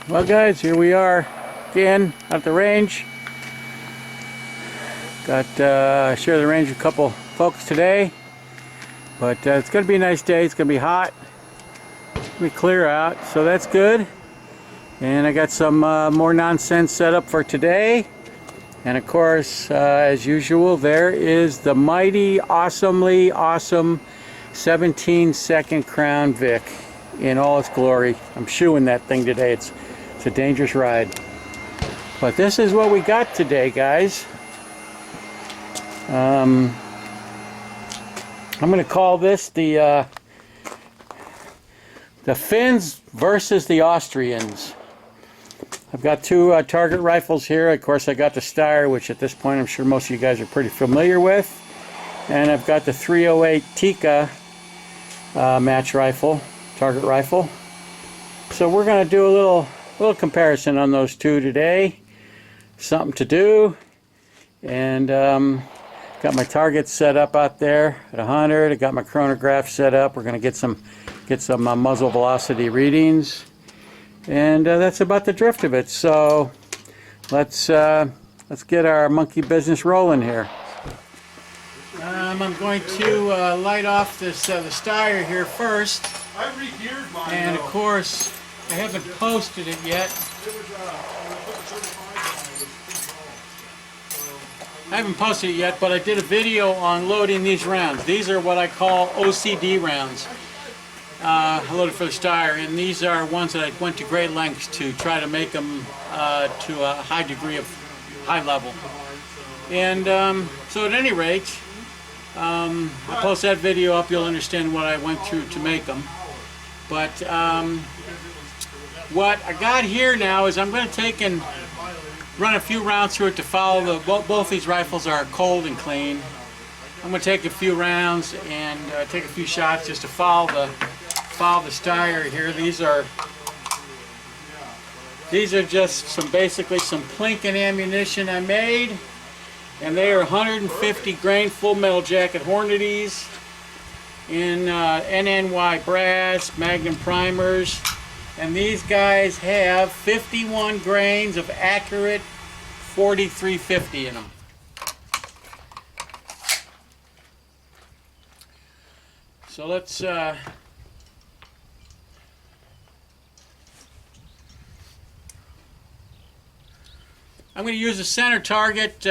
Well guys, here we are again at the range. Got share the range with a couple folks today, but it's going to be a nice day. It's going to be hot, it's going to be clear out, so that's good. And I got some more nonsense set up for today. And of course, as usual, there is the mighty, awesomely awesome 17-second Crown Vic in all its glory. I'm shoeing that thing today. It's a dangerous ride. But this is what we got today, guys. I'm going to call this the Finns versus the Austrians. I've got two target rifles here. Of course, I got the Steyr, which at this point I'm sure most of you guys are pretty familiar with. And I've got the 308 Tikka match rifle, target rifle. So we're going to do a little comparison on those two today. Something to do. And got my targets set up out there at 100. I got my chronograph set up. We're going to get some muzzle velocity readings. And that's about the drift of it. So let's get our monkey business rolling here. I'm going to light off this the Steyr here first. And of course, I haven't posted it yet. But I did a video on loading these rounds. These are what I call OCD rounds. I loaded for the Steyr, and these are ones that I went to great lengths to try to make them to a high degree of high level. And so at any rate, I'll post that video up. You'll understand what I went through to make them. But what I got here now is I'm going to take and run a few rounds through it to follow both these rifles are cold and clean. I'm going to take a few rounds and take a few shots just to follow the Steyr here. These are just basically some plinking ammunition I made, and they are 150 grain full metal jacket Hornadies in NNY brass Magnum primers, and these guys have 51 grains of accurate 4350 in them. So let's I'm going to use the center target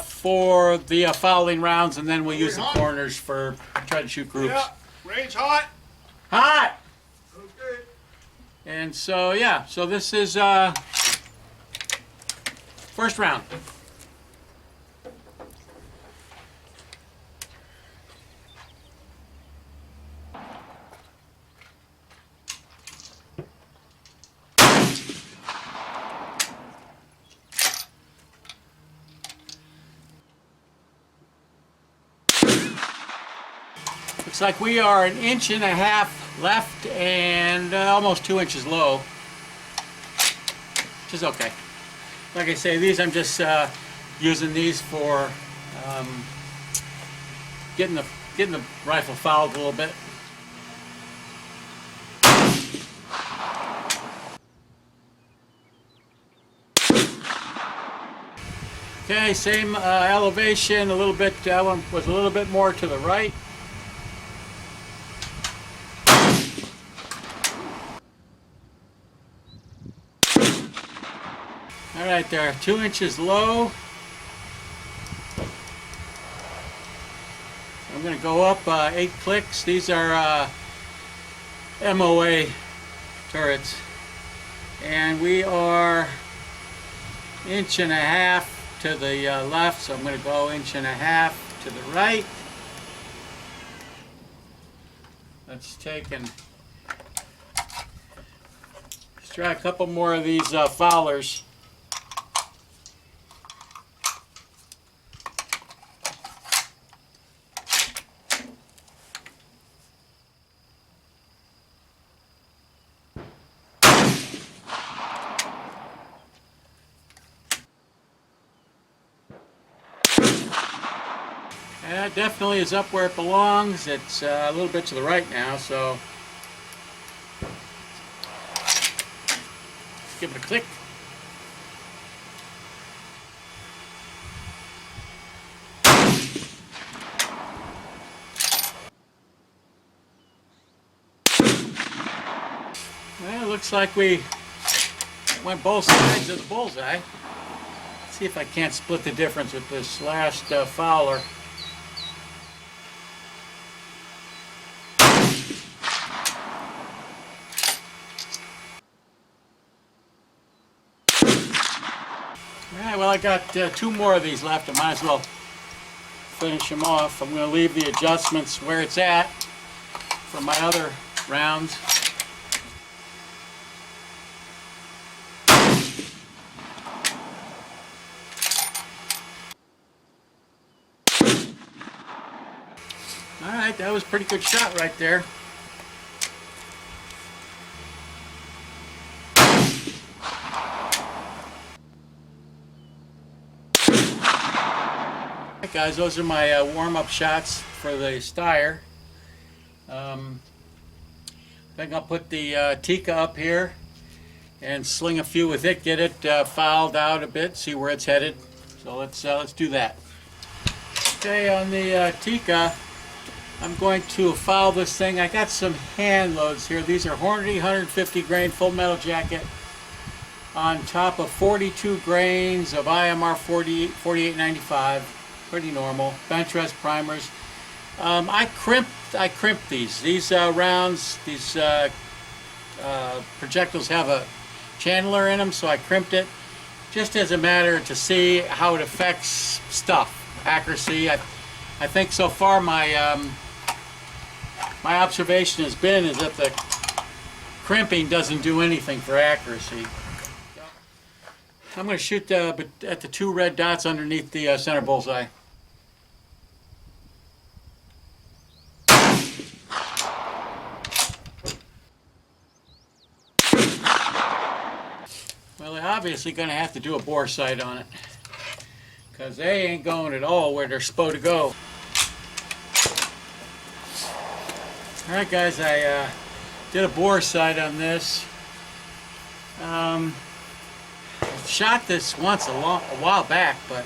for the following rounds, and then we'll use the corners for trying to shoot groups. Yeah, range hot. Hot. Okay. And so yeah, so this is first round. Looks like we are 1.5 inches left and almost 2 inches low, which is okay. Like I say, these I'm just using these for getting the rifle fouled a little bit. Okay, same elevation, a little bit. That one was a little bit more to the right. All right, there, 2 inches low. I'm going to go up 8 clicks. These are MOA turrets, and we are 1.5 inches to the left, so I'm going to go 1.5 inches to the right. Let's take and let's try a couple more of these Fowlers. That definitely is up where it belongs. It's a little bit to the right now, so give it a click. Well, it looks like we went both sides of the bullseye. Let's see if I can't split the difference with this last fowler. Alright, well, I got 2 more of these left. I might as well finish them off. I'm going to leave the adjustments where it's at for my other rounds. Alright, that was a pretty good shot right there. Alright guys, those are my warm-up shots for the Steyr. I think I'll put the Tikka up here and sling a few with it, get it fouled out a bit, see where it's headed. So let's do that. Okay, on the Tikka, I'm going to foul this thing. I got some hand loads here. These are Hornady 150 grain full metal jacket on top of 42 grains of IMR 4895. Pretty normal. Bench rest primers. I crimped these. These rounds, these projectiles have a channeler in them, so I crimped it just as a matter to see how it affects stuff, accuracy. I think so far my my observation has been is that the crimping doesn't do anything for accuracy. I'm going to shoot at the 2 red dots underneath the center bullseye. Well, they're obviously going to have to do a bore sight on it, because they ain't going at all where they're supposed to go. Alright guys, I did a bore sight on this. Shot this once a while back, but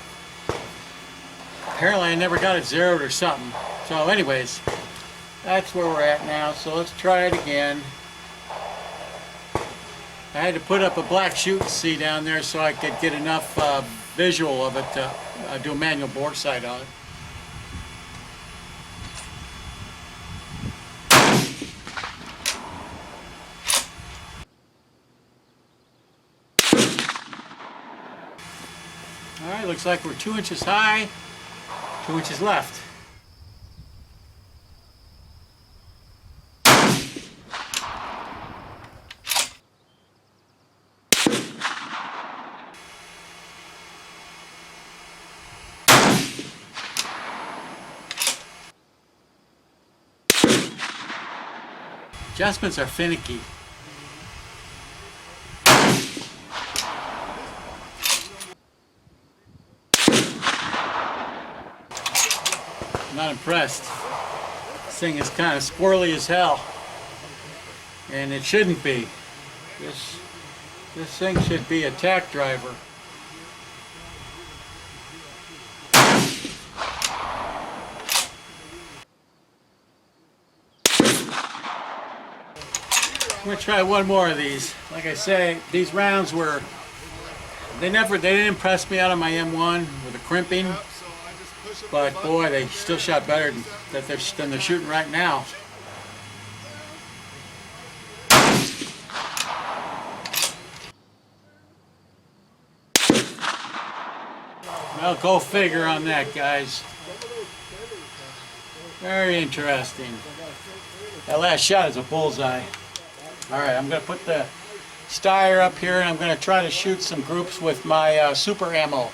apparently I never got it zeroed or something. So anyways, that's where we're at now, so let's try it again. I had to put up a black shooting sea down there so I could get enough visual of it to do a manual bore sight on it. Alright, looks like we're 2 inches high, 2 inches left. Adjustments are finicky. Not impressed. This thing is kind of squirrely as hell, and it shouldn't be. This thing should be a tack driver. I'm gonna try one more of these. Like I say, these rounds were they didn't impress me out of my M1 with the crimping. But boy, they still shot better than they're shooting right now. Well, go figure on that, guys. Very interesting. That last shot is a bullseye. Alright, I'm going to put the Steyr up here, and I'm going to try to shoot some groups with my super ammo.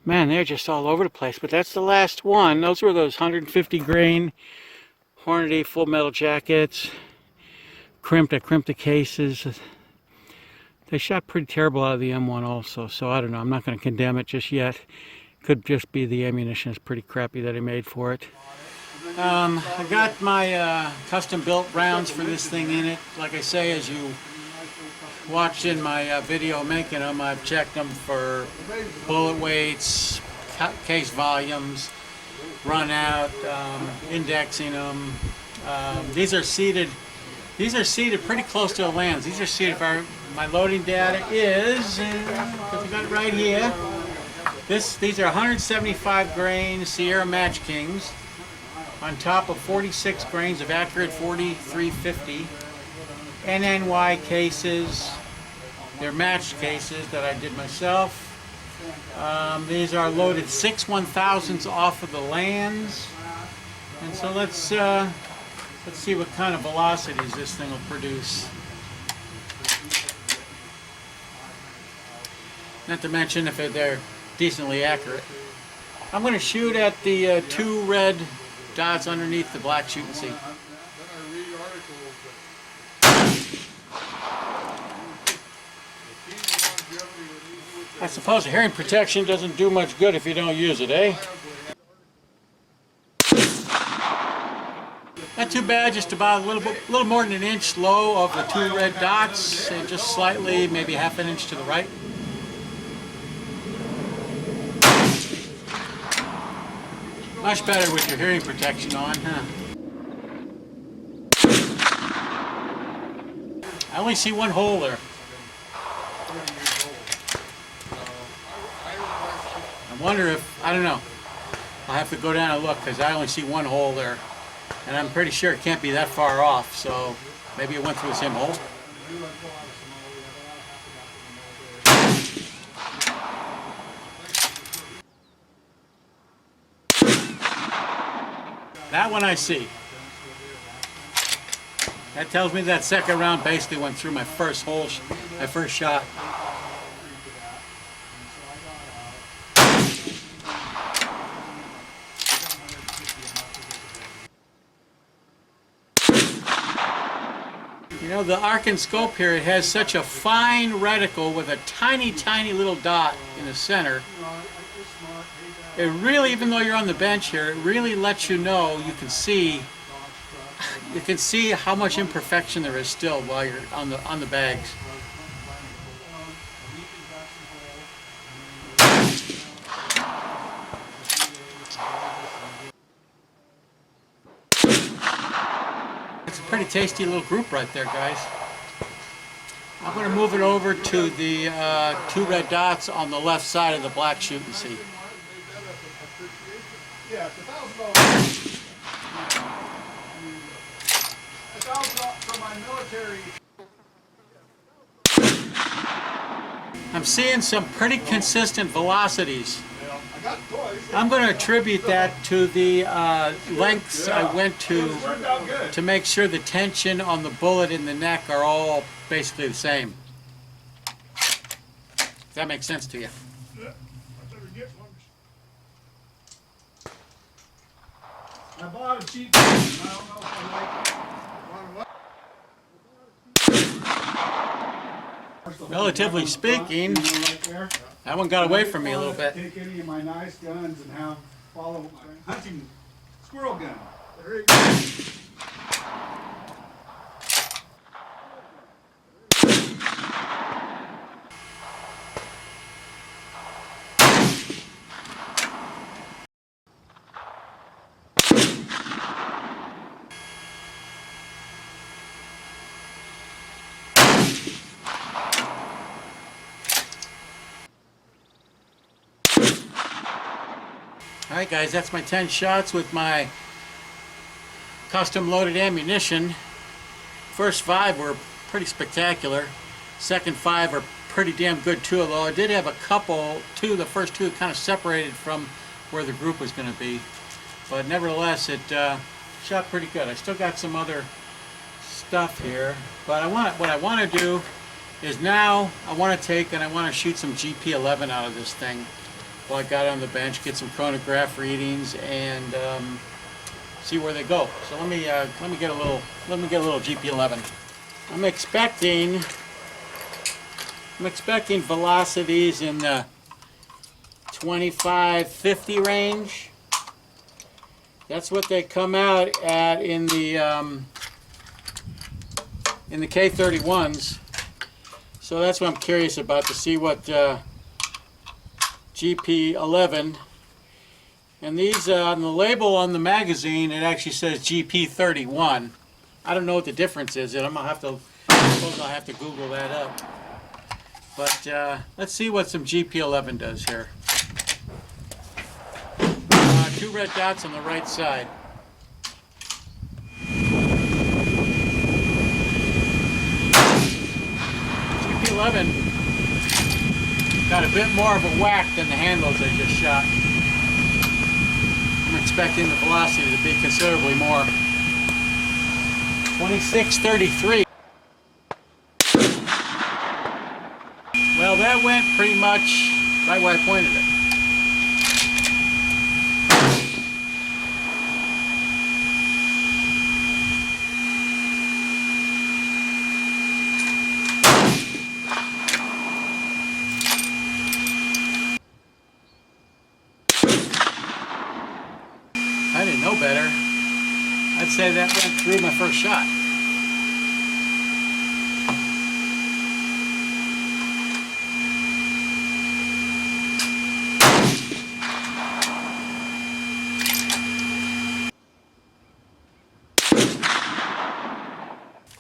Man, they're just all over the place, but that's the last one. Those were those 150 grain Hornady full metal jackets. I crimped the cases. They shot pretty terrible out of the M1 also, so I don't know. I'm not going to condemn it just yet. Could just be the ammunition is pretty crappy that I made for it. I got my custom built rounds for this thing in it. Like I say, as you watching my video making them, I've checked them for bullet weights, case volumes, run out, indexing them. These are seated pretty close to the lands. These are seated. My loading data is, because we got it right here. These are 175 grain Steyr Match Kings on top of 46 grains of accurate 4350 NNY cases. They're matched cases that I did myself. These are loaded 6 1,000ths off of the lands, and so let's see what kind of velocities this thing will produce. Not to mention if they're decently accurate. I'm going to shoot at the 2 red dots underneath the black shoot and see. I suppose hearing protection doesn't do much good if you don't use it, eh? Not too bad, just about a little more than an inch low of the 2 red dots, and just slightly, maybe half an inch to the right. Much better with your hearing protection on, huh? I only see one hole there. I wonder if, I don't know. I'll have to go down and look because I only see one hole there. And I'm pretty sure it can't be that far off, so maybe it went through the same hole. That one I see. That tells me that second round basically went through my first hole, my first shot. You know, the Arkin scope here, it has such a fine reticle with a tiny, tiny little dot in the center. It really, even though you're on the bench here, it really lets you know, you can see how much imperfection there is still while you're on the bags. It's a pretty tasty little group right there, guys. I'm going to move it over to the 2 red dots on the left side of the black shoot and see. Yeah, it's $1,000. $1,000 for my military. I'm seeing some pretty consistent velocities. I'm going to attribute that to the lengths I went to make sure the tension on the bullet and the neck are all basically the same. Does that make sense to you? I bought a cheap one. I don't know if I like it. Relatively speaking, that one got away from me a little bit. Take any of my nice guns and have follow my hunting squirrel gun. There you go. Alright guys, that's my 10 shots with my custom loaded ammunition. First 5 were pretty spectacular. Second 5 are pretty damn good too, although I did have a couple, the first 2 kind of separated from where the group was going to be. But nevertheless, it shot pretty good. I still got some other stuff here, but what I want to do is now I want to take and I want to shoot some GP11 out of this thing. Well, I got it on the bench, get some chronograph readings, and see where they go. So let me get a little GP11. I'm expecting velocities in the 25-50 range. That's what they come out at in the K31s. So that's what I'm curious about, to see what GP11. And these, on the label on the magazine, it actually says GP31. I don't know what the difference is. I suppose I'll have to Google that up. But let's see what some GP11 does here. 2 red dots on the right side. GP11 got a bit more of a whack than the handles I just shot. I'm expecting the velocity to be considerably more. 2633. Well, that went pretty much right where I pointed it. I didn't know better. I'd say that went through my first shot.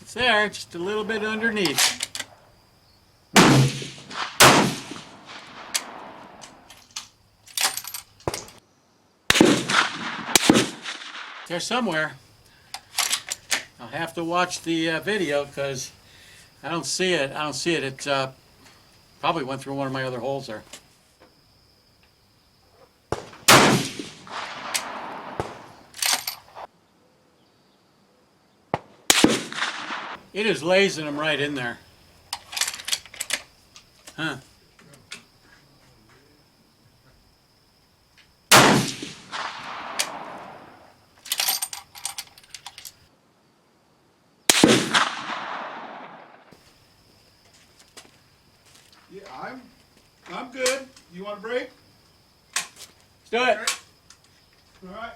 It's there, just a little bit underneath. There somewhere. I'll have to watch the video because I don't see it. It probably went through one of my other holes there. It is lasing them right in there. Huh. Yeah, I'm good. You want a break? Let's do it. All right.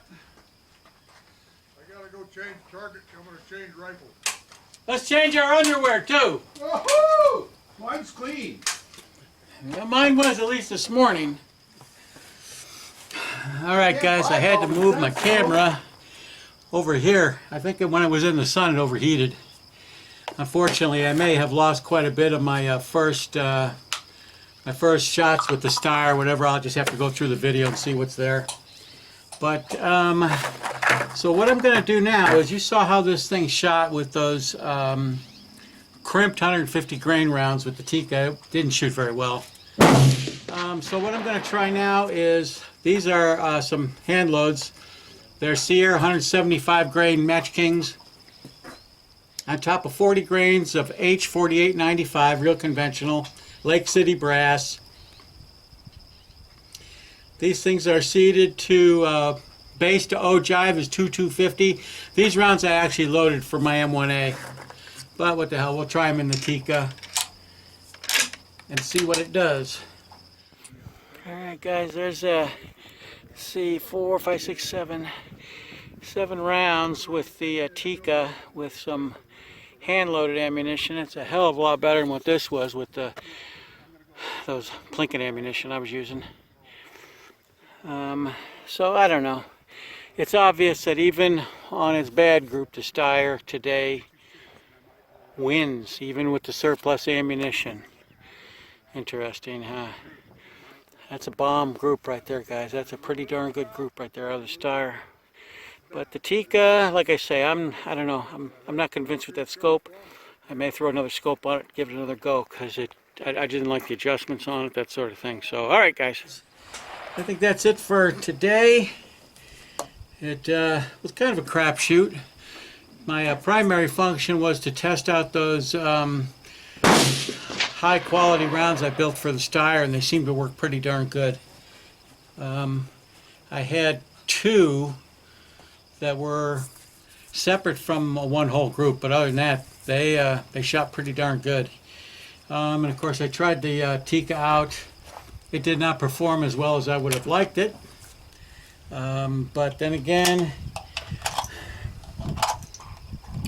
I gotta go change target. I'm gonna change rifle. Let's change our underwear too. Woohoo! Mine's clean. Well, mine was at least this morning. All right, guys, I had to move my camera over here. I think when it was in the sun, it overheated. Unfortunately, I may have lost quite a bit of my first shots with the Steyr, whatever. I'll just have to go through the video and see what's there. But so what I'm going to do now is, you saw how this thing shot with those crimped 150 grain rounds with the Tikka. It didn't shoot very well. So what I'm going to try now is, these are some hand loads. They're Steyr 175 grain Match Kings on top of 40 grains of H4895, real conventional, Lake City brass. These things are seated to base to ogive is 2250. These rounds I actually loaded for my M1A, but what the hell, we'll try them in the Tikka and see what it does. All right, guys, there's see 4, 5, 6, 7 rounds with the Tikka with some hand-loaded ammunition. It's a hell of a lot better than what this was with those Plinket ammunition I was using. So I don't know. It's obvious that even on its bad group, the Steyr today wins, even with the surplus ammunition. Interesting, huh? That's a bomb group right there, guys. That's a pretty darn good group right there out of the Steyr. But the Tikka, like I say, I don't know. I'm not convinced with that scope. I may throw another scope on it, give it another go, because I didn't like the adjustments on it, that sort of thing. So, all right, guys. I think that's it for today. It was kind of a crapshoot. My primary function was to test out those high-quality rounds I built for the Steyr, and they seem to work pretty darn good. I had 2 that were separate from one whole group, but other than that, they shot pretty darn good. And of course, I tried the Tikka out. It did not perform as well as I would have liked it. But then again,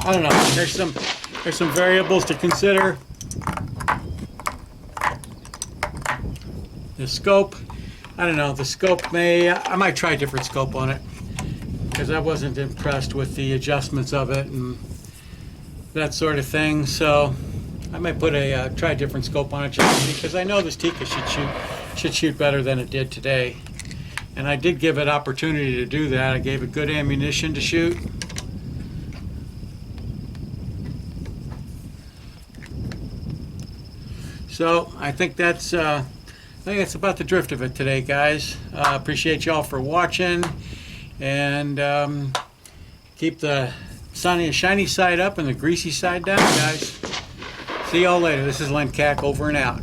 I don't know. There's some variables to consider. The scope, I don't know, the scope I might try a different scope on it, because I wasn't impressed with the adjustments of it and that sort of thing. So I might put try a different scope on it, just because I know this Tikka should shoot better than it did today. And I did give it opportunity to do that. I gave it good ammunition to shoot. So I think that's about the drift of it today, guys. Appreciate y'all for watching, and keep the sunny and shiny side up and the greasy side down, guys. See y'all later. This is Lencac, over and out.